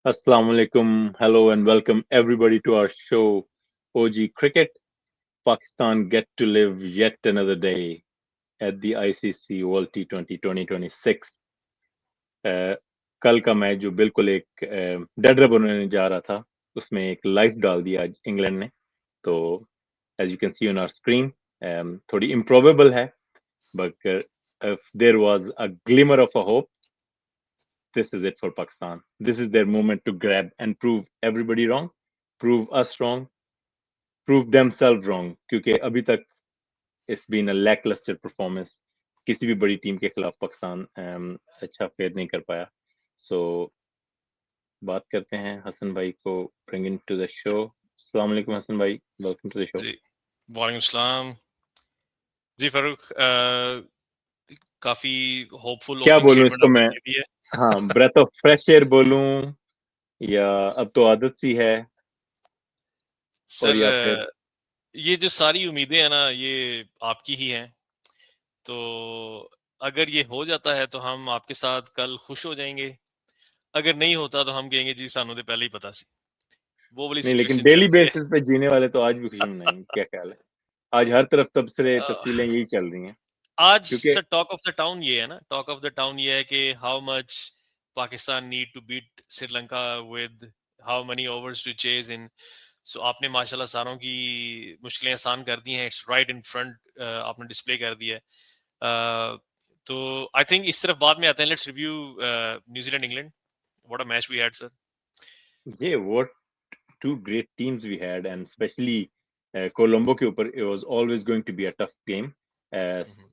Assalamu alaikum. Hello and welcome everybody to our show OG Cricket. Pakistan get to live yet another day at the ICC World T20 2026. कल का match जो बिल्कुल एक dead run होने जा रहा था उसमें एक लाइफ डाल दिया आज इंग्लैंड ने तो as you can see on our screen थोड़ी इम्प्रोबेबल है but if there was a glimmer of a hope, this is it for Pakistan. This is their moment to grab and prove everybody wrong, prove us wrong, prove themselves wrong. क्योंकि अभी तक it's been a lackluster performance. किसी भी बड़ी team के खिलाफ पाकिस्तान अच्छा fair नहीं कर पाया. So बात करते हैं हसन भाई को bring into the show. अस्सलाम वालेकुम हसन भाई, welcome to the show. जी वालेकुम सलाम जी फारूक काफी होपफुल क्या ओपनिंग बोलूं स्टेटमेंट इसको आपने मैं? दे दी है। हाँ, breath of fresh air बोलूं या अब तो आदत सी है और सर या फिर ये जो सारी उम्मीदें हैं ना ये आपकी ही हैं, तो अगर ये हो जाता है तो हम आपके साथ कल खुश हो जाएंगे, अगर नहीं होता तो हम कहेंगे जी सानू तो पहले ही पता सी। वो वाली नहीं, लेकिन सिचुएशन चल डेली रही है। बेसिस पे जीने वाले तो आज भी खुशी मनाएंगे. क्या ख्याल है? आज हर तरफ तबसरे अ, तफसीलें यही चल रही हैं आज क्योंकि sir talk of the town ये है ना, टॉक ऑफ द टाउन ये है कि how much Pakistan need to beat Sri Lanka with how many overs to chase in. So आपने माशाल्लाह सारों की मुश्किलें आसान कर दी हैं, इट्स राइट इन फ्रंट, आपने डिस्प्ले कर दिया है। तो आई थिंक इस तरफ बाद में आते हैं। Let's review New Zealand England, what a match we had sir. ये what two great teams we had and especially Colombo के ऊपर it was always going to be a tough game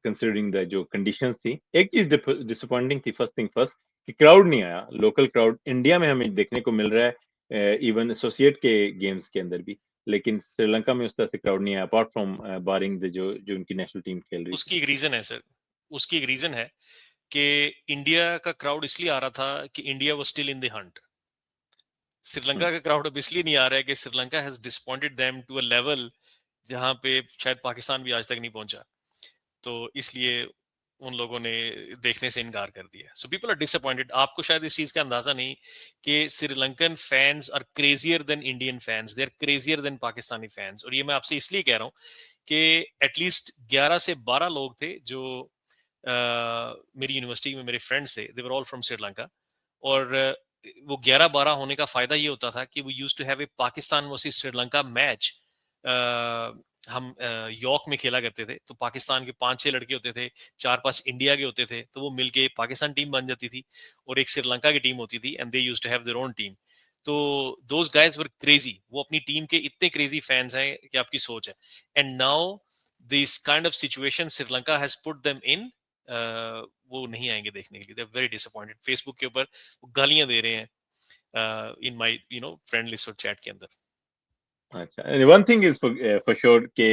considering the जो conditions थी. एक चीज disappointing थी first thing first कि crowd नहीं आया. local crowd इंडिया में हमें देखने को मिल रहा है इवन एसोसिएट के गेम्स के अंदर भी, लेकिन श्रीलंका में उस तरह से क्राउड नहीं आया अपार्ट फ्रॉम बारिंग द जो जो उनकी नेशनल टीम खेल रही थी. उसकी एक रीजन है सर, उसकी एक रीजन है कि इंडिया का क्राउड इसलिए आ रहा था कि India was still in the hunt. Hmm. Sri Lanka का क्राउड अब इसलिए नहीं आ रहा है कि Sri Lanka has disappointed them to a level जहां पे शायद पाकिस्तान भी आज तक नहीं पहुंचा, तो इसलिए उन लोगों ने देखने से इनकार कर दिया। So people are disappointed. आपको शायद इस चीज का अंदाजा नहीं कि Sri Lankan fans are crazier than Indian fans, they are crazier than Pakistani fans. और ये मैं आपसे इसलिए कह रहा हूँ कि एटलीस्ट 11 से 12 लोग थे जो मेरी यूनिवर्सिटी में मेरे फ्रेंड्स थे, दे वर ऑल फ्रॉम श्रीलंका। और वो 11-12 होने का फायदा ये होता था कि वो used to have a Pakistan versus Sri Lanka match. हम यॉर्क में खेला करते थे, तो पाकिस्तान के 5-6 लड़के होते थे, 4-5 इंडिया के होते थे, तो वो मिलके पाकिस्तान टीम बन जाती थी और एक श्रीलंका की टीम होती थी, and they used to have their own team. तो दोज गाइज वर क्रेजी, वो अपनी टीम के इतने क्रेजी फैंस हैं कि आपकी सोच है। And now this kind of situation Sri Lanka has put them in, वो नहीं आएंगे देखने के लिए। They are very disappointed. Facebook के ऊपर वो गालियां दे रहे हैं इन माय फ्रेंड लिस्ट और चैट के अंदर। अच्छा, and one thing is for sure कि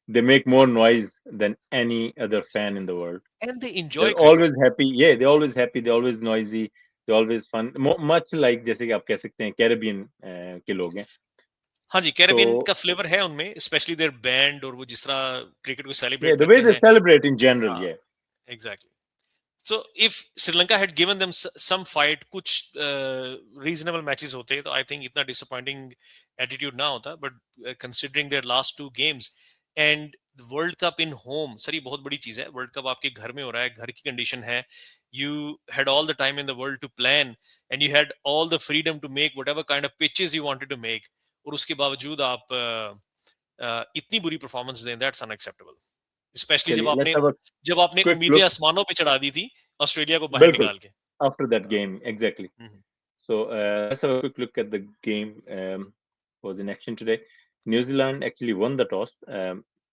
they make more noise than any other fan in the world. And they enjoy They're cricket. always happy. Yeah, they're always happy. They're always noisy. They're always fun. Much like जैसे कि आप कह सकते हैं Caribbean के लोग हैं. हाँ जी, कैरेबियन तो का फ्लेवर है उनमें, स्पेशली देयर बैंड और वो जिस तरह क्रिकेट को yeah, सेलिब्रेट the way करते they हैं। celebrate in general, हाँ, yeah. Exactly. So if Sri Lanka had given them some fight, कुछ रीजनेबल मैचेस होते, तो आई थिंक इतना डिसअपॉइंटिंग एटीट्यूड ना होता। But considering their last 2 games and world cup in home, sir ये बहुत बड़ी चीज है। वर्ल्ड कप आपके घर में हो रहा है, घर की कंडीशन है, you had all the time in the world to plan, and you had all the freedom to make whatever kind of pitches you wanted to make, और उसके बावजूद आप इतनी बुरी परफॉर्मेंस दें, दैट्स अनएक्सेप्टेबल। स्पेशली चलिए, let's have a जब आपने quick उम्मीदें look. आसमानों पे चढ़ा दी थी ऑस्ट्रेलिया को बाहर बिल्कुल. निकाल के। After that game, exactly. Hmm. So let's have a quick look at the game. Was in action today. New Zealand actually won the toss.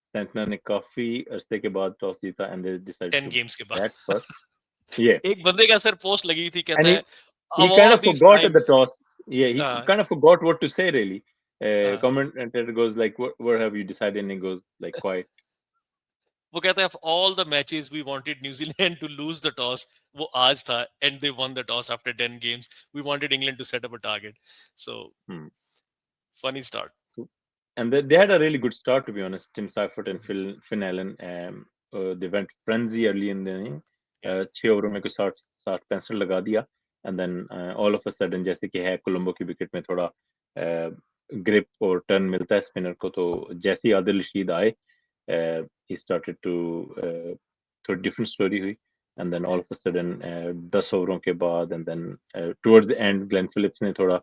Santner ने काफी अरसे के बाद टॉस जीता and they decided 10 to games के bat बाद first. Yeah, एक बंदे का सर पोस्ट लगी थी, and कहता है he of kind all of these forgot at the times। toss. Yeah, he uh, kind of forgot what to say really. uh, Commentator goes like, where have you decided? And he goes like quiet. वो कहता है of all the matches we wanted New Zealand to lose the toss, वो आज था, and they won the toss after 10 games. We wanted England to set up a target. So Hmm. funny start. And they had a really good start, to be honest. Tim Seifert and Finn Allen. They went frenzy early in the inning. Yeah. 6 ओवरों में कुछ 60-65 लगा दिया. And then all of a sudden जैसे कि है कोलंबो की wicket में थोड़ा ग्रिप और टर्न मिलता है स्पिनर को, तो जैसे ही आदिल रशीद आए ही स्टार्टेड टू थोड़ी डिफरेंट स्टोरी हुई। And then all of a sudden 10 ओवरों के बाद and then towards the end Glenn Phillips ने थोड़ा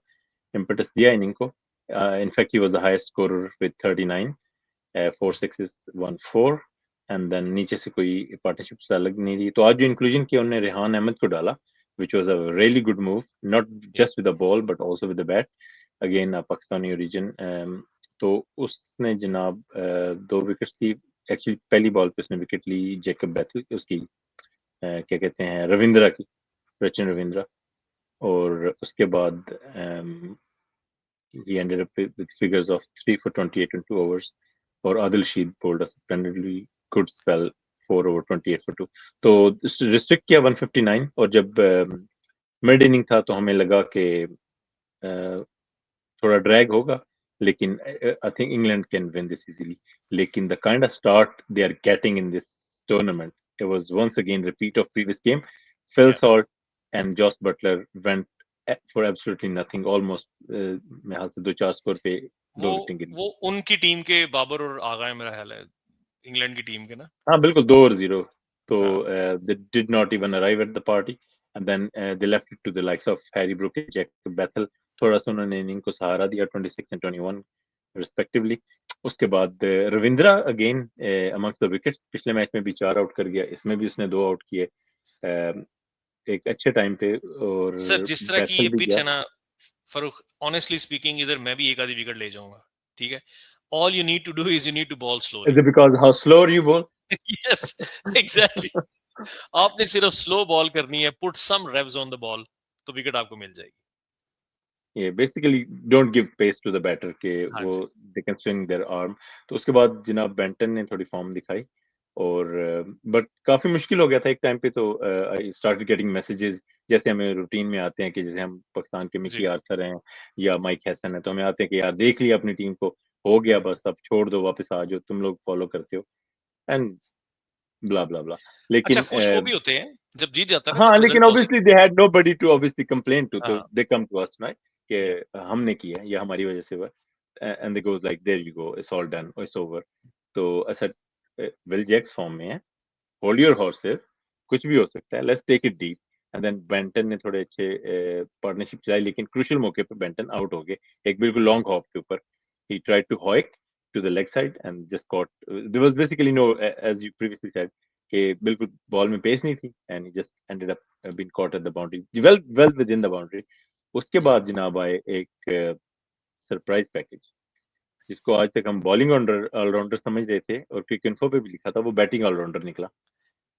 impetus दिया इनिंग को। In fact, he was the highest scorer with 39, 4 sixes, 1 4, and then नीचे से कोई पार्टनरशिप अलग नहीं रही। तो आज जो इंक्लूजन किया उन्होंने रेहान अहमद को डाला, which was a really good move, not just with the ball but also with the bat. Again, Pakistani origin. तो उसने जनाब 2 विकेट्स थी। एक्चुअली पहली बॉल पे उसने विकेट ली जेकब बैथल उसकी क्या कहते हैं रविंद्रा की, सचिन रविंद्रा, और उसके बाद he ended up with figures of 3 for 28 in 2 overs. और Adil Rashid bowled a splendidly good spell 4 over 28 for 2. तो रिस्ट्रिक्ट किया 159, और जब मिड इनिंग था तो हमें लगा कि थोड़ा ड्रैग होगा, लेकिन I think England can win this easily. लेकिन the kind of start they are getting in this tournament, it was once again repeat of previous game. Phil Salt and Josh Butler went for absolutely nothing, almost मेरे ख्याल से 2-4 score पे 2 wicket गिरी। वो उनकी team के बाबर और आगा है मेरा ख्याल है, इंग्लैंड की टीम के ना। हाँ बिल्कुल 2 और 0। तो they did not even arrive at the party, and then they left it to the likes of Harry Brook and Jack Bethel। थोड़ा सा उन्होंने इनिंग को सहारा दिया 26 and 21 रिस्पेक्टिवली। उसके बाद Ravindra again amongst the wickets, पिछले मैच में भी 4 आउट कर गया, इसमें भी उसने 2 आउट किए एक अच्छे टाइम पे। और सर जिस तरह की बैथल ये भी पिच गया। है ना फरूख, ऑनेस्टली स्पीकिंग इधर मैं भी एक आधी विकेट ले जाऊंगा, ठीक है। All you need to do is you need to bowl Is slowly. it because how slow you bowl? Yes exactly, आपने सिर्फ स्लो बॉल करनी है, put some revs on the ball, तो विकेट आपको मिल जाएगी। Yeah, basically don't give pace to the batter के हाँ वो जी, they can swing their arm। तो उसके बाद जनाब बेंटन ने थोड़ी फॉर्म दिखाई, और बट काफी मुश्किल हो गया था एक टाइम पे। तो आई स्टार्टेड गेटिंग मैसेजेस, जैसे हमें रूटीन में आते हैं कि जैसे हम पाकिस्तान के मिकी जी। आर्थर हैं या माइक हैसन है, तो हमें आते हैं कि यार देख लिया अपनी टीम को, हो गया बस, अब छोड़ दो, वापस आ जाओ, तुम लोग फॉलो करते हो एंड ब्ला ब्ला ब्ला। अच्छा, लेकिन खुश वो भी होते हैं जब जीत जाता है ना, हाँ, जब लेकिन रिजल्ट ऑब्वियसली पॉजिटिव दे होता had nobody to obviously complain to, है। तो हाँ, दे कम टू अस राइट या कि हमने किया, या हमारी वजह से हुआ, and they goes like there you go, it's all done, it's over. तो ऐसा विल जैक्स फॉर्म में है, होल्ड योर हॉर्सेस, कुछ भी हो सकता है, let's take it deep. And then Benton ने थोड़े अच्छे पार्टनरशिप चलाई, लेकिन क्रूशियल मौके पे बेंटन आउट हो गए एक बिल्कुल लॉन्ग हॉप के ऊपर। He tried to hoick to the leg side and just caught, there was basically no, as you previously said कि बिल्कुल बॉल में पेस नहीं थी, and he just ended up being caught at the boundary, well well within the द बाउंड्री। उसके बाद जनाब आए एक सरप्राइज पैकेज, जिसको आज तक हम बॉलिंग ऑलराउंडर समझ रहे थे, और क्रिक इन्फो पे भी लिखा था, वो बैटिंग ऑलराउंडर निकला।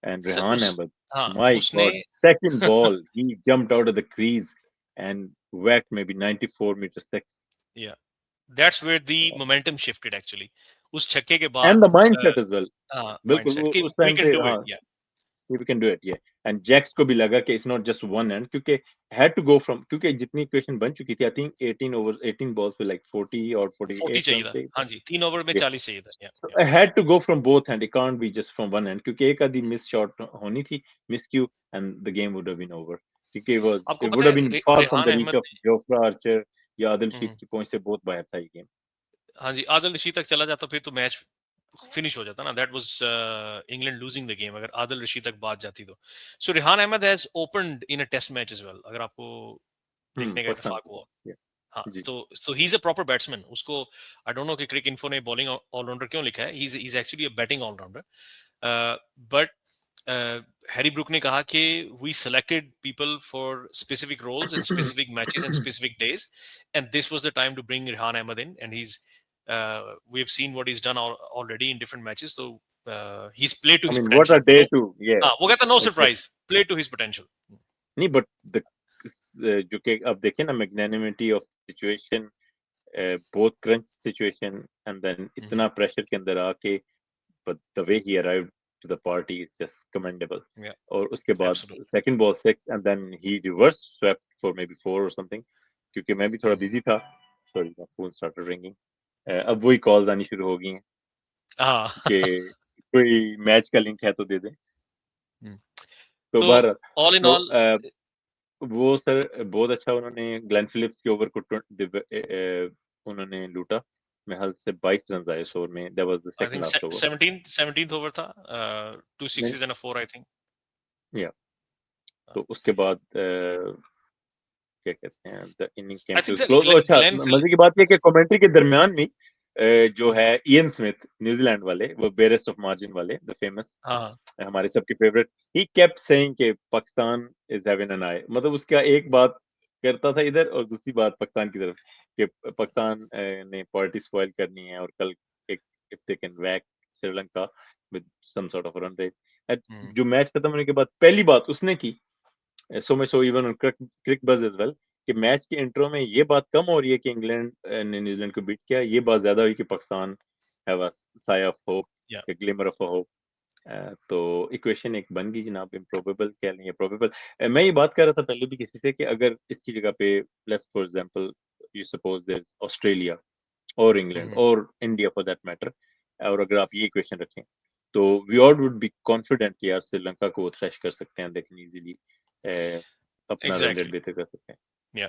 And सर Rehan उस Ahmed, हाँ my उसने God, second ball, he jumped out of the crease and whacked maybe 94 meter six. Yeah that's where the momentum shifted actually, उस छक्के के And बाद the mindset as well. हाँ बिल्कुल mindset कि उस वी टाइम कैन पे डू इट। हाँ, we can do it, yeah. And Jacks को भी लगा कि it's not just one end, क्योंकि had to go from, क्योंकि जितनी इक्वेशन बन चुकी थी, I think 18 overs 18 balls पे like 40 or 40 48 चाहिए runs था, चाहिए थे। हाँ जी, 3 ओवर में Yeah. 40 चाहिए था। या So I had to go from both end, it can't be just from one end, क्योंकि एक आधी मिस शॉट होनी थी, miss Q, and the game would have been over, क्योंकि आपको it पता would have है been far from Rehan the reach Ahmad of Jofra Archer या आदिल रशीद हम्म, की पहुंच से बहुत बाहर था ये गेम। हाँ जी, आदिल रशीद तक चला जाता फिर तो मैच फिनिश हो जाता ना, that was England losing the game अगर आदिल रशीद तक बात जाती तो। So Rehan Ahmed has opened in a test match as well, अगर आपको देखने का पाकिस्तान इत्तेफाक के हुआ। साथ, yeah, हाँ, जी। तो so he is a proper batsman, उसको आई डोंट नो कि क्रिक इन्फो ने बॉलिंग ऑलराउंडर क्यों लिखा है, he is actually a batting allrounder. But Harry Brook ने कहा कि we selected people for specific roles and specific matches and specific days, and this was the time to bring Rehan Ahmed in, and he's we have seen what he's done already in different matches, so he's played to I his mean, what potential, a day no to, yeah, हाँ वो कहता no exactly. surprise, played to his potential। नहीं, but the जो कि अब देखें ना, magnanimity of situation, बहुत क्रंच सिचुएशन, एंड देन इतना प्रेशर के अंदर आके, but the way he arrived to the party is just commendable. Yeah, और उसके बाद absolutely। second ball 6 and then he reverse swept for maybe 4 or something, क्योंकि मैं भी थोड़ा बिजी था, sorry my phone started ringing। अब वही कॉल्स आनी शुरू हो गई हैं हाँ कि कोई मैच का लिंक है तो दे दें। तो तो बहरहाल, ऑल इन तो ऑल वो सर बहुत अच्छा उन्होंने ग्लेन फिलिप्स के ओवर को उन्होंने लूटा। महल से 22 रन आए उस ओवर में। That was the I second think last over. 17th over था, 2 नहीं, sixes and a 4 I think. या तो उसके बाद क्या कहते हैं, the inning came I to think sir close. अच्छा, ग्लेन फिल मजे की बात यह कि कमेंट्री के दरमियान में जो है इयन स्मिथ, न्यूजीलैंड वाले, वो बेरेस्ट ऑफ मार्जिन वाले, द फेमस, हाँ हमारे सबके फेवरेट, ही केप्ट सेइंग कि पाकिस्तान इज हैविंग एन आई। मतलब उसका एक बात करता था इधर और दूसरी बात पाकिस्तान की तरफ कि पाकिस्तान ने पार्टी स्पॉइल करनी है और कल एक, if they can whack Sri Lanka with some sort of run rate. जो मैच खत्म होने के बाद पहली बात उसने की, so much so even on Cricbuzz as well, कि मैच के इंट्रो में ये बात कम हो रही है कि इंग्लैंड ने न्यूजीलैंड को बीट किया, ये बात ज्यादा हुई कि Pakistan have a sigh of hope, या ए ग्लिमर ऑफ अ होप। तो इक्वेशन एक बन गई जनाब, इम्प्रोबेबल कह लेंगे प्रोबेबल। मैं ये बात कर रहा था पहले भी किसी से कि अगर इसकी जगह पे, let's for example, you suppose there is Australia और इंग्लैंड और इंडिया फॉर दैट मैटर, और अगर आप ये इक्वेशन रखें तो we all would be confident कि यार श्रीलंका को वो थ्रेश कर सकते हैं, देखें इजीली अपना रन रेट एग्जैक्टली बेहतर कर सकते हैं। या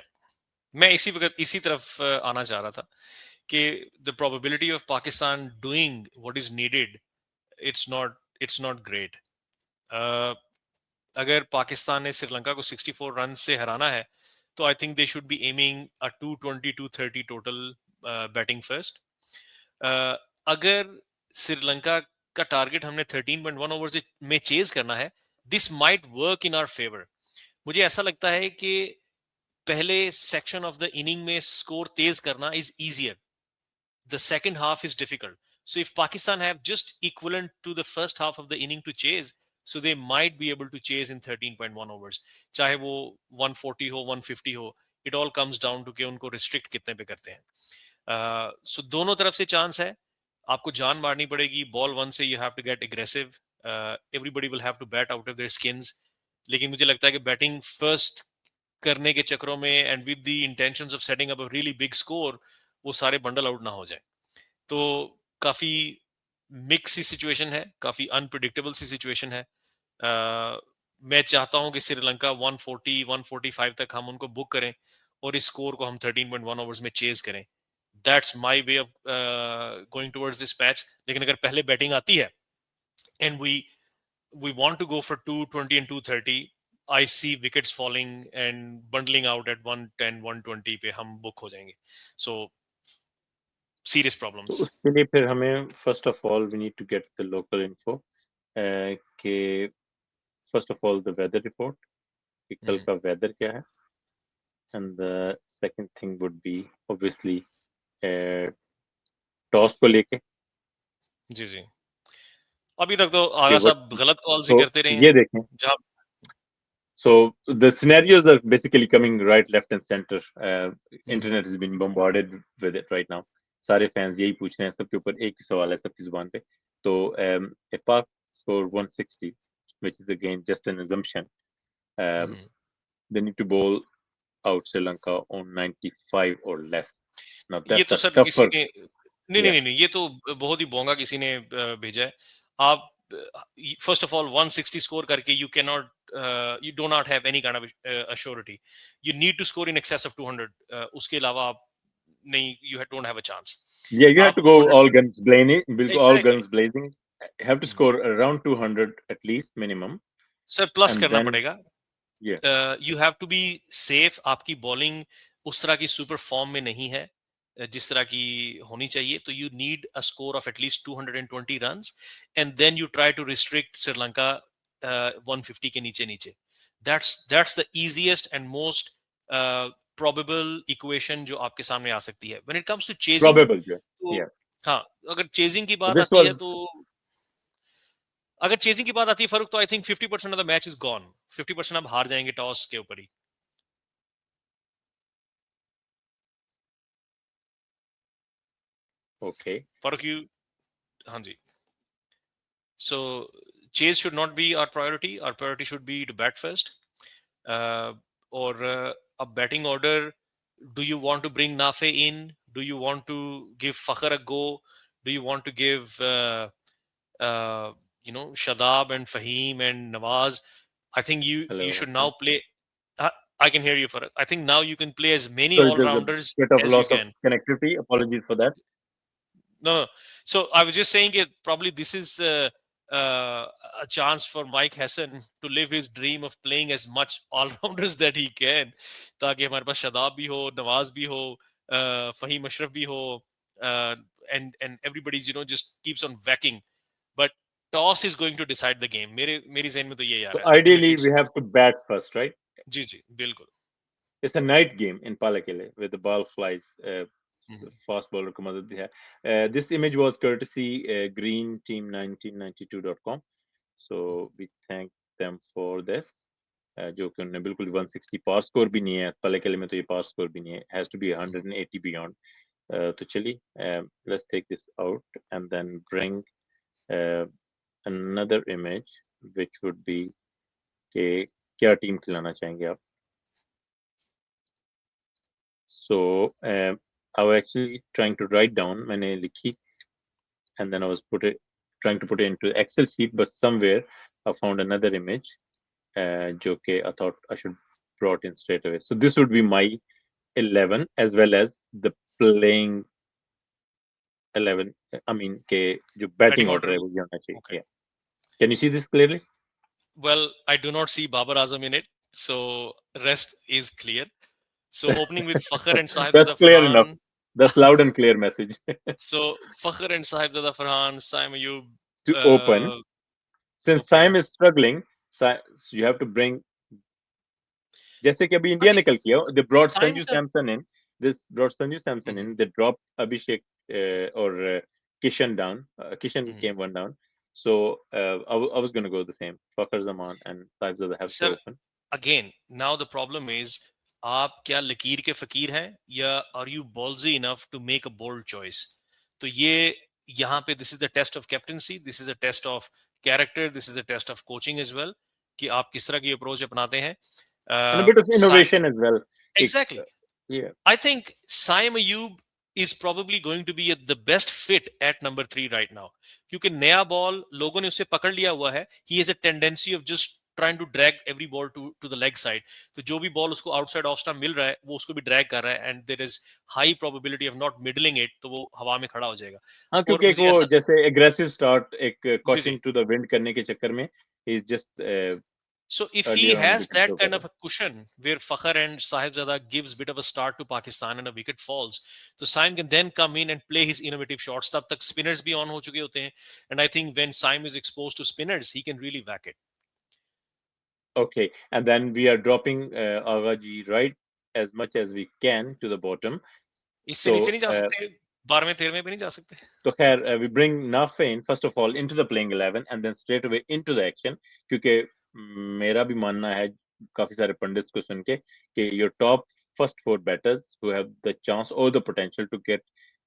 मैं इसी वक्त इसी तरफ आना चाह रहा था कि the probability of Pakistan doing what is needed, it's not great. अगर पाकिस्तान ने श्रीलंका को 64 रन से हराना है तो I think they should be aiming a 220-230 total batting first. अगर श्रीलंका का टारगेट हमने 13.1 ओवर से में चेज करना है, this might work in our favour. मुझे ऐसा लगता है कि पहले सेक्शन ऑफ द इनिंग में स्कोर तेज करना is easier, the second half is difficult. So if Pakistan have just equivalent to the first half of the inning to chase, so they might be able to chase in 13.1 overs. चाहे वो 140 हो 150 हो, it all comes down to कि उनको restrict कितने पे करते हैं। So दोनों तरफ से चांस है, आपको जान मारनी पड़ेगी। बॉल वन से you have to get aggressive. Everybody will have to bat out of their skins. लेकिन मुझे लगता है कि बैटिंग फर्स्ट करने के चक्रों में and with the intentions of setting up a really big score, वो सारे बंडल आउट ना हो जाए। तो काफी मिक्स सी सिचुएशन है, काफी अनप्रिडिक्टेबल सी सिचुएशन है। मैं चाहता हूं कि श्रीलंका 140 145 तक हम उनको बुक करें और इस स्कोर को हम 13.1 ओवर्स में चेज करें। That's my way of going towards this match. लेकिन अगर पहले बैटिंग आती है and we want to go for 220 and 230, I see wickets falling and bundling out at 110 120 पे हम बुक हो जाएंगे। So serious तो problems। उसके लिए फिर हमें first of all we need to get the local info, कि first of all the weather report, कि कल का वेदर क्या है, and the second thing would be obviously toss को लेके जी जी, अभी तक तो कि आगा व्हाट, साहब गलत कॉल्स ही तो करते रहे ये हैं देखें। जहां। So the scenarios are basically coming right, left, and center. Hmm, Internet has been bombarded with it right now. सारे फैंस यही पूछ रहे हैं, सबके ऊपर एक ही सवाल है सबकी जुबान पे। तो if Pak score 160, which is again just an assumption, um, hmm. they need to bowl out Sri Lanka on 95 or less. Now ये that's तो a सर किसी tougher, ने, नहीं नहीं yeah, नहीं नहीं, ये तो बहुत ही बोंगा किसी ने भेजा है। आप फर्स्ट ऑफ ऑल 160 स्कोर करके you can not, you do not have any kind of assurity. You need to score in excess of 200, उसके अलावा आप नहीं, you don't have a chance. yeah. You have आप to go 200 all guns blazing, all exactly, guns blazing. Have to score around 200 at least minimum, sir plus and करना then पड़ेगा। yeah. You have to be safe. आपकी bowling उस तरह की super form में नहीं है जिस तरह की होनी चाहिए, तो you need a score of at least 220 runs and then you try to restrict Sri Lanka 150 के नीचे नीचे। That's the easiest and most probable equation जो आपके सामने आ सकती है when it comes to chasing. Probable, yeah. तो Yeah. हाँ, अगर चेजिंग की So बात this आती है was तो, अगर चेजिंग की बात आती है फर्क, तो I think 50% of the match is gone. 50% आप हार जाएंगे टॉस के ऊपर ही। okay. फर्क यू, हाँ जी। So chase should not be our priority. Our priority should be to bat first. Or a batting order. Do you want to bring Nafe in? Do you want to give Fakhar a go? Do you want to give Shadab and Fahim and Nawaz? I think you Hello, should now Hassan. play. I can hear you, Farad. I think now you can play as many Sorry, there's a all-rounders bit of as you loss of can. connectivity. Apologies for that. No. So I was just saying that probably this is a chance for Mike Hassan to live his dream of playing as much all-rounders that he can, ताकि हमारे पास शादाब भी हो, नवाज भी हो, फहीम अशरफ भी हो, and everybody's just keeps on whacking. But toss is going to decide the game. मेरी ज़हन में तो ये So यार है. ideally, Ultimately, we have to bat first, right? जी बिल्कुल. It's a night game in Palakele where the ball flies. Mhm. Fast bowler को मदद दिया है. This image was courtesy Green Team 1992.com. So we thank them for this. जो कि उन्होंने बिल्कुल 160 पार score भी नहीं है. पलेकेले में तो ये पार स्कोर भी नहीं है. Has to be 180 beyond. तो चलिए, let's take this out and then bring another image which would be कि क्या टीम खिलाना चाहेंगे आप. So I was actually trying to write down मैंने लिखी and then I was trying to put it into Excel sheet, but somewhere I found another image जो कि I thought I should brought in straight away. So this would be my 11 as well as the playing 11. I mean के जो batting Batting order order. है वो ये होना चाहिए. Okay. Yeah. Can you see this clearly? Well, I do not see Babar Azam in it, so rest is clear. So opening with Fakhr and That's Sahibzada clear enough. Farhan. That's loud and clear message. So Fakhr and Sahibzada Farhan, Saim Ayub. To open, since Okay. Saim is struggling, you have to bring. जैसे कि अभी I India think निकल किया, they brought Saim Sanju का. Samson in. This brought Sanju Samson in. They dropped Abhishek or Kishan down. Kishan Mhm. came one down. So I was going to go the same. Fakhar Zaman and Saibzada have to Sir, open. again, now the problem is, आप क्या लकीर के फकीर हैं या are you ballsy enough to make a bold choice? तो ये यहाँ पे this is the test of captaincy, this is a test of character, this is a test of coaching as well, कि आप किस तरह की approach अपनाते हैं. And a bit of innovation as well. Exactly. Yeah. I think Saim Ayub is probably going to be the best fit at number 3 right now. क्योंकि नया ball लोगों ने उसे पकड़ लिया हुआ है. He has a tendency of just trying to drag every ball to the leg side. तो जो भी बॉल उसको outside off stump मिल रहा है वो उसको भी drag कर रहा है, and there is high probability of not middling it, तो वो हवा में खड़ा हो जाएगा. हाँ, और क्योंकि एक मुझे वो ऐसा जैसे aggressive start, एक जी caution to the wind करने के चक्कर में he's just So if he earlier on has wicket that throw kind कर of a cushion where Fakhr and Sahibzada gives bit of a start to Pakistan and a wicket falls, so Saim can then come in and play his innovative shots. तब तक spinners भी on हो चुके होते हैं, and I think when Saim is exposed to spinners, he can really whack it. Okay, and then we are dropping Agha ji right as much as we can to the bottom. इससे So नीचे नहीं जा सकते, 12वें 13वें पे नहीं जा सकते. तो खैर we bring Nafe in first of all into the playing 11 and then straight away into the action क्योंकि मेरा भी मानना है काफी सारे पंडित्स को सुन के कि your top first 4 batters who have the chance or the potential to get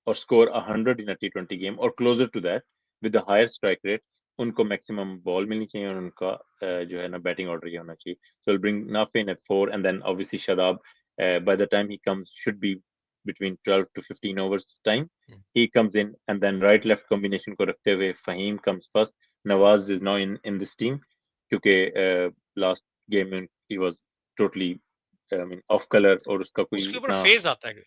or score 100 in a T20 game or closer to that with the higher strike rate उनको maximum ball मिलनी चाहिए और उनका जो है ना बैटिंग ऑर्डर ये होना चाहिए. So we'll bring Nafe in at 4 and then obviously Shadab by the time he comes should be between 12 to 15 overs time. He comes in and then right left combination को रखते हुए Fahim comes first. Nawaz is now in this team क्योंकि last game he was totally I mean off color और उसका कोई उसके ऊपर इतना फेज आता है,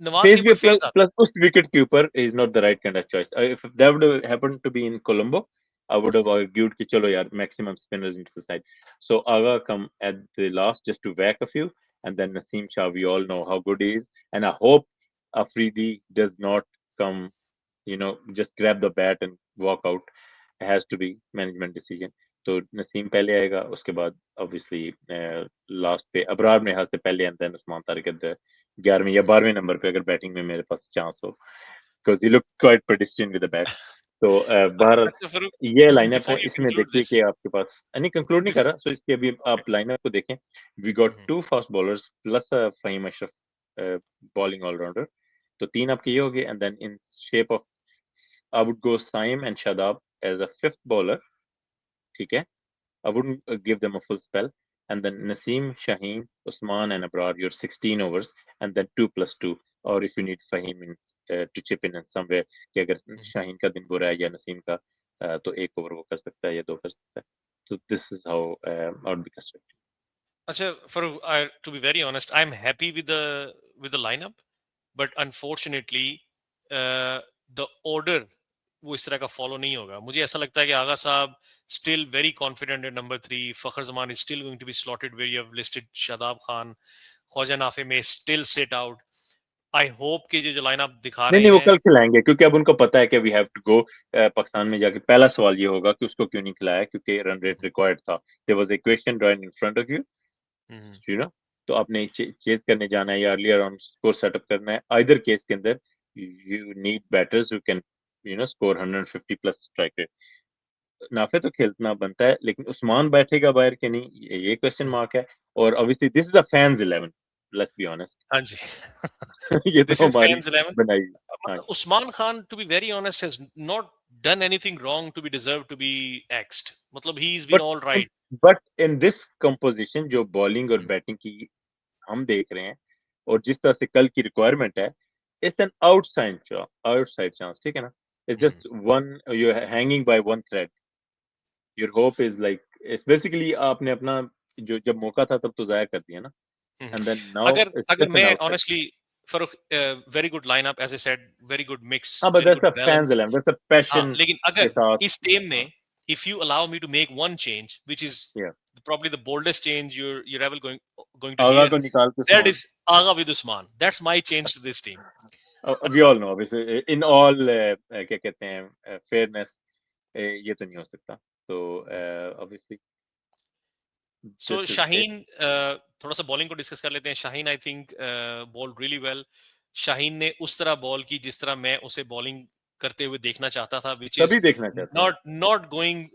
नवाज फेज के भी ऊपर फेज आता plus उस wicket के ऊपर is not the right kind of choice. If that would have happened to be in Colombo, I would have argued कि चलो यार maximum spinners into the side. So Agha come at the last just to whack a few, and then Naseem Shah, we all know how good he is, and I hope Afridi does not come, just grab the bat and walk out. It has to be management decision. तो नसीम पहले आएगा, उसके बाद obviously last पे अबरार मेहर से पहले and then Usman Tariq at the 11वें या 12वें नंबर पे अगर बैटिंग में मेरे पास चांस हो because he looked quite pedestrian with the bat. तो बहरहाल अच्छा फारूक, ये लाइनअप है. before you इसमें conclude देखिए this, कि आपके पास नहीं कंक्लूड नहीं कर रहा, सो इसके अभी okay. आप लाइनअप को देखें. We got 2 fast bowlers plus Faheem Ashraf bowling allrounder, तो 3 आपके ये हो गए. And then in shape of I would go Saim and Shadab as a fifth bowler. ठीक है, I wouldn't give them a full spell. And then Naseem, Shaheen, Usman, and Abrar, your 16 overs, and then 2+2. Or if you need Fahim to chip in somewhere, कि अगर शाहीन का दिन बुरा है या नसीम का, तो एक ओवर वो कर सकता है या 2 कर सकता है. So this is how I would be constructed. अच्छा, to be very honest, I'm happy with the lineup, but unfortunately, the order वो इस तरह का फॉलो नहीं होगा. मुझे ऐसा लगता है कि आगा साहब still very confident at number 3. Fakhar Zaman is still going to be slotted where you have listed. Shadab Khan, Khwaja Nafe may still sit out. I hope कि जो लाइनअप दिखा नहीं रहे नहीं, वो हैं. कल खिलाएंगे क्योंकि अब उनको पता है कि we have to go Pakistan में जाके. पहला सवाल ये होगा कि उसको क्यों नहीं खिलाया, क्योंकि रन रेट रिक्वायर्ड था. There was a question right in front of you know. तो आपने चेज करने जाना है या अर्लियर ऑन स्कोर सेटअप करना है. आइदर केस के अंदर you need batters who can score 150 plus strike rate. Nafe तो खेलना बनता है, लेकिन उस्मान बैठेगा बाहर के नहीं, ये क्वेश्चन मार्क है. और obviously this is a fans 11, let's be honest. हाँ जी. ये This तो is हमारी fans 11. बनाई. हाँ. Usman Khan, to be very honest, has not done anything wrong to be deserved to be axed. मतलब he's been but all right. But in this composition जो bowling और batting की हम देख रहे हैं और जिस तरह से कल की रिक्वायरमेंट है, इट्स एन आउटसाइड चांस. ठीक है ना. It's just one, you hanging by one thread. Your hope is like, it's basically आपने अपना जो जब मौका था तब तो जाया कर दिया ना. एंड देन नाउ अगर इट्स अगर जस्ट एन मैं outside. honestly, for a very good lineup, as I said, very good mix, हाँ, but very that's good a fans balance. 11, that's a हाँ, पैशन लेकिन के अगर साथ. इस टीम हाँ. में, if you allow me to make one change, which is या probably the boldest change you're ever going to Agha hear, को निकाल के that Usman. is Agha with Usman. That's my change to this team. We all know obviously in all क्या कहते हैं fairness, ये तो नहीं हो सकता. तो obviously So this is it. Shaheen, थोड़ा सा बॉलिंग को डिस्कस कर लेते हैं. Shaheen I think bowled really well. Shaheen ने उस तरह बॉल की जिस तरह मैं उसे बॉलिंग करते हुए देखना चाहता था, which is तभी देखना चाहते हैं. not going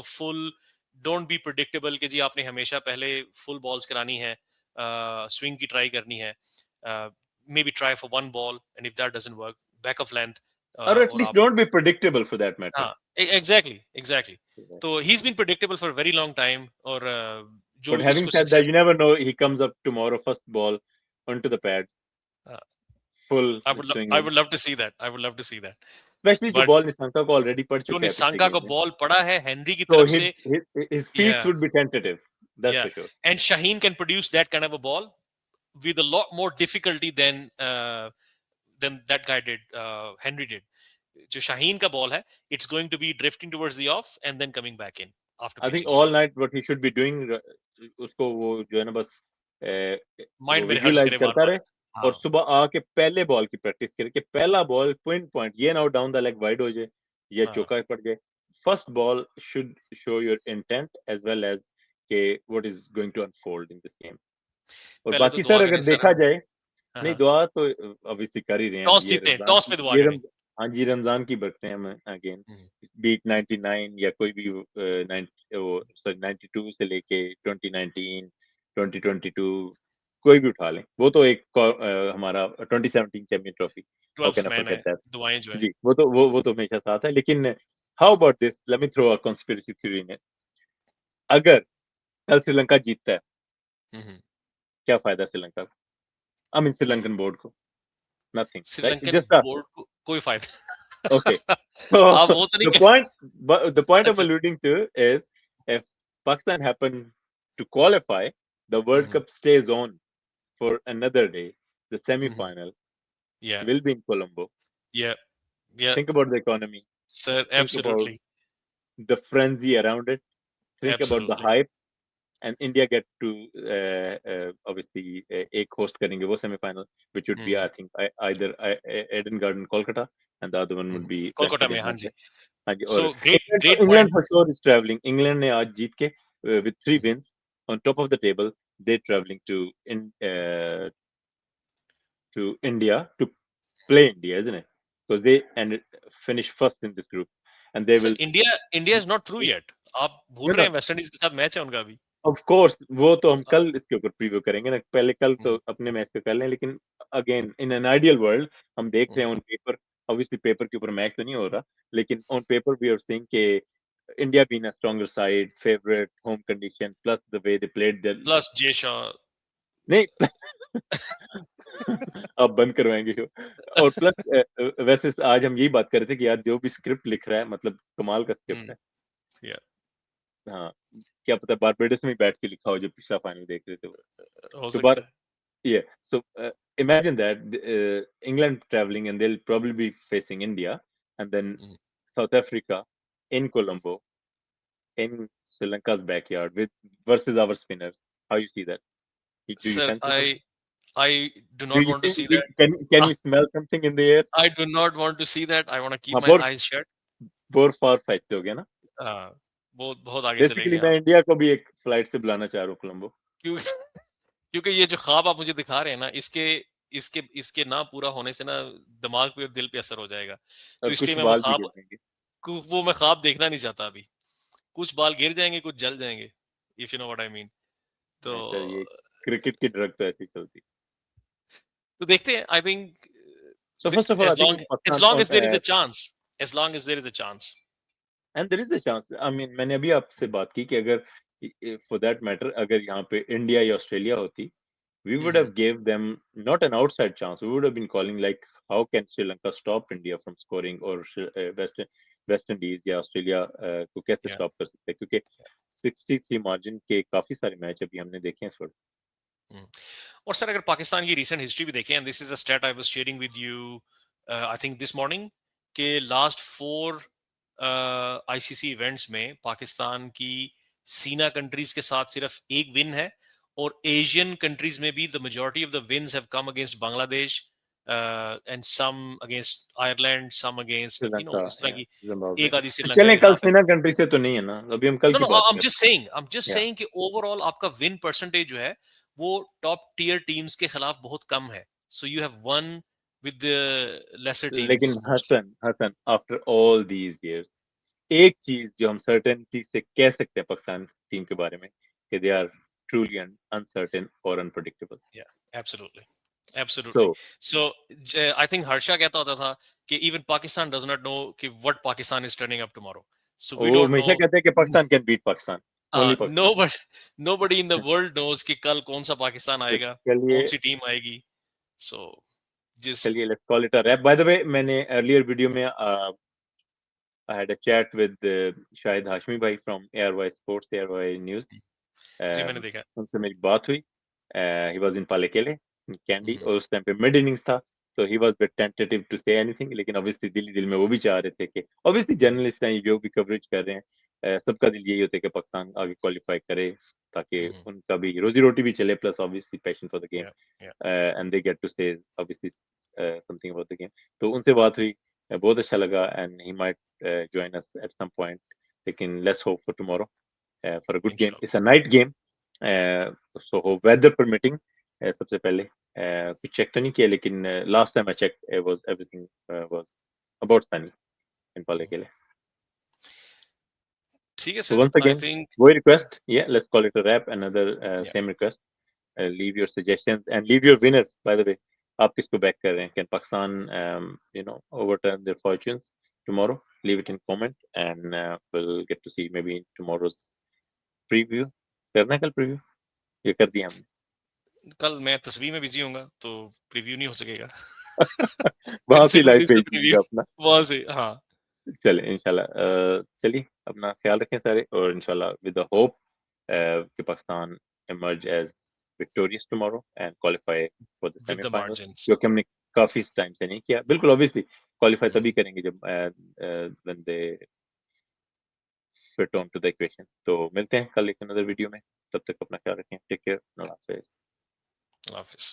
full, don't be predictable कि जी आपने हमेशा पहले फुल बॉल्स करानी है, स्विंग की ट्राई करनी है, maybe try for one ball and if that doesn't work, back of length, और और एटलीस्ट आप. Don't be predictable for that matter. हाँ, exactly. तो he's been predictable for a very long time, और जो बट भी हैविंग उसको said that, success. You never know, he comes up tomorrow first ball onto the pads, full I swinging. would love to see that. I would love to see that. Specially जो But ball Nissanka को already पड़ जो चुका है पिछले निसंगा game को में, ball पड़ा है हेनरी की तो तरफ से, his feet yeah, would be tentative, that's yeah, for sure. and Shaheen can produce that kind of a ball with a lot more difficulty than that guy did, Henry did. जो शाहीन का ball है, it's going to be drifting towards the off and then coming back in after I think pitches. all night what he should be doing, उसको वो जो है ना बस वो Mind में rehearse विजुअलाइज करे करता बार-बार. रहे और हाँ, सुबह आके पहले बॉल की प्रैक्टिस करे कि पहला बॉल पॉइंट ये ना हो डाउन द लेग वाइड हो जाए या हाँ. चौका पड़ जाए. First ball should show your intent as well as के what is going to unfold in this game. और पहले तो बाकी दुआ सर करें अगर सर देखा हम. जाए, हाँ, नहीं हाँ. दुआ तो ऑब्वियसली कर ही रहे हैं. अब टॉस ये जीते, रमजान टॉस की पे दुआ ये करें. हाँ जी, रमजान की बरकतें हैं. हम अगेन हम्म. बीट 99 या कोई भी 92 से लेके 2019 2022 कोई भी उठा लें, वो तो एक हमारा 2017 champion trophy. How can 12th I man है, फॉरगेट दैट. दुआएं जो है. जी, वो तो हमेशा साथ है. लेकिन how about this, let me throw a conspiracy theory in it. अगर कल श्रीलंका जीतता है, हम्म. क्या फायदा श्रीलंका को, आई मीन श्रीलंकन बोर्ड को? Nothing, right? Sri Lankan just board को कोई okay. फायदा. So आप वो तो नहीं the कह. point, but the point I'm अच्छा. alluding to is, if Pakistan happen to qualify, the World hmm. Cup stays on for another day. The hmm. semi-final Yeah, will be in Colombo. yeah, yeah, Think about the economy. sir, Think about absolutely, the frenzy around it. Think about the absolutely. hype. And India get to obviously एक host करेंगे वो semi-final, which would be hmm. I think either Eden Garden Kolkata, and the other one would be Kolkata में, Western हाँ Diamond. जी. हाँ जी. और So great England point. for sure is traveling. England ने आज जीत के with 3 wins on top of the table, they're traveling to India to play India, isn't it? Because they finish first in this group, and they sir will. India is not through yet. आप भूल You रहे know, हैं West Indies के साथ match है उनका अभी. Of course वो तो हम कल इसके ऊपर प्रीव्यू करेंगे ना. पहले कल तो हम्म. अपने मैच पे कर लें. लेकिन again in an ideal world हम देख रहे हम्म. हैं ऑन पेपर, ऑब्वियसली पेपर के ऊपर मैच तो नहीं हो रहा, लेकिन on paper we are seeing के India being a stronger side, favourite, home condition, plus the way they played there. Plus Jay Shah. नहीं अब बंद करवाएंगे शो. और प्लस वैसे आज हम यही बात कर रहे थे कि यार जो भी स्क्रिप्ट लिख रहा है, मतलब कमाल का स्क्रिप्ट हम्म. है. या हाँ, क्या पता बारबेडस में बैठ के लिखा हो जो पिछला फाइनल देख रहे थे वो। हो तो सकता बात है। Yeah. So imagine that England traveling and they'll probably be facing India and then hmm. South Africa in Colombo in Sri Lanka's backyard with versus our spinners. How you see that? Do you Sir, fancy that? I do Do not you want to see? see that. Can you smell something in the air? I do not want to see that. I want to keep हाँ, my eyes shut. बहुत far fetched हो गया ना. हाँ, बहुत बहुत आगे चले Basically गए मैं आप। इंडिया को भी एक फ्लाइट से बुलाना चाह रहा हूँ कोलंबो. क्यों क्योंकि ये जो ख्वाब आप मुझे दिखा रहे हैं ना, इसके इसके इसके ना पूरा होने से ना दिमाग पे और दिल पे असर हो जाएगा। तो और इसलिए कुछ मैं बाल भी गिर जाएंगे. वो मैं ख्वाब देखना नहीं चाहता अभी। कुछ बाल गिर जाएँगे, कुछ जल जाएँगे, if you know what I mean. तो नहीं सर ये क्रिकेट की ड्रग तो ऐसी चलती. देखते हैं। I think So first of all, I think as Pakistan long as there is a chance, as long as there is a chance. And there is a chance. I mean मैंने अभी आपसे बात की कि अगर फॉर दैट मैटर अगर यहाँ पे इंडिया या ऑस्ट्रेलिया होती we would have gave them not an outside chance. We would have been calling like how can Sri Lanka stop India from scoring or West Indies या Australia को कैसे या stop कर सकते हैं क्योंकि 63 मार्जिन के काफी सारे मैच अभी हमने देखे हैं इस वक्त. और सर अगर पाकिस्तान की रीसेंट हिस्ट्री भी देखें, and this is a stat I was sharing with you I think this morning, के लास्ट 4 आईसीसी इवेंट्स में पाकिस्तान की सीना कंट्रीज के साथ सिर्फ एक विन है, और एशियन कंट्रीज में भी the majority of the wins have come against Bangladesh and some against Ireland, some against you know Sri Lanka इस तरह या की, जिम्बाब्वे. एक आधी श्रीलंका चलें के कल खिलाफ है। सेना कंट्री से तो नहीं है ना अभी हम कल नो की नो बात आई एम कर जस्ट रहे सेइंग, आई एम जस्ट हैं. या सेइंग कि ओवरऑल आपका विन परसेंटेज जो है वो टॉप टियर टीम्स के खिलाफ बहुत कम है, so you have won with the lesser लेकिन teams mostly. Hasan Hasan after all these years एक चीज जो हम सर्टेनिटी से कह सकते हैं पाकिस्तान टीम के बारे में कि दे आर ट्रूली अनसर्टेन और अनप्रेडिक्टेबल. या absolutely, absolutely. So so I think Harsha कहता होता था कि even Pakistan does not know कि what Pakistan is turning up tomorrow, so we वो डोंट नो। हमेशा कहते हैं कि Pakistan can beat Pakistan. Only know Pakistan. But nobody in the world knows कि कल कौन सा पाकिस्तान तो आएगा, कौन चलिए सी टीम आएगी। सो जस्ट चलिए let's call it a wrap. By the way मैंने अर्लियर वीडियो में I had a chat with Shahid Hashmi भाई from ARY Sports, ARY News. जी मैंने देखा। उनसे मेरी बात हुई. He was in Palekele, in Kandy, और उस टाइम पे मिड इनिंग्स था. So he was a bit tentative to say anything, लेकिन obviously दिल में वो भी चाह रहे थे कि obviously जर्नलिस्ट हैं जो भी कवरेज कर रहे हैं सबका दिल यही होता है कि पाकिस्तान आगे क्वालिफाई करे ताकि उनका भी रोजी रोटी भी चले plus obviously passion for the game या या and they get to say obviously something about the game. तो उनसे बात हुई. बहुत अच्छा लगा and he might join us at some point. लेकिन let's hope for tomorrow for a good game. इंशाल्लाह। It's a night game. So hope weather permitting. सबसे पहले कुछ चेक तो नहीं किया लेकिन last time I checked it was everything was about sunny in Palekele. ठीक है So सर, once आई again, थिंक वो request, yeah, let's call it a wrap. Another या same request. Leave your suggestions and leave your winner. By the way, आप किसको back कर रहे हैं? Can Pakistan, overturn their fortunes tomorrow? Leave it in comment, and we'll get to see maybe in tomorrow's preview. करना है कल preview? ये कर दिया हमने. कल मैं तस्वीर में बिजी होऊंगा तो प्रीव्यू नहीं हो सकेगा। वहां से प्रिंसिपल लाइव के भेज साथ प्रीव्यू दीजिएगा अपना. वहां से, हाँ। चले इंशाल्लाह. चलिए अपना ख्याल रखें सारे और इंशाल्लाह with the hope कि Pakistan emerge as victorious tomorrow and qualify for the with the semi-finals margins. जो कि हमने काफी टाइम से नहीं किया. बिल्कुल ऑब्वियसली क्वालिफाई तभी करेंगे जब when they fit on to the equation. तो मिलते हैं कल एक another वीडियो में. तब तक अपना ख्याल रखें. Take care. अल्लाह हाफिज. ऑफिस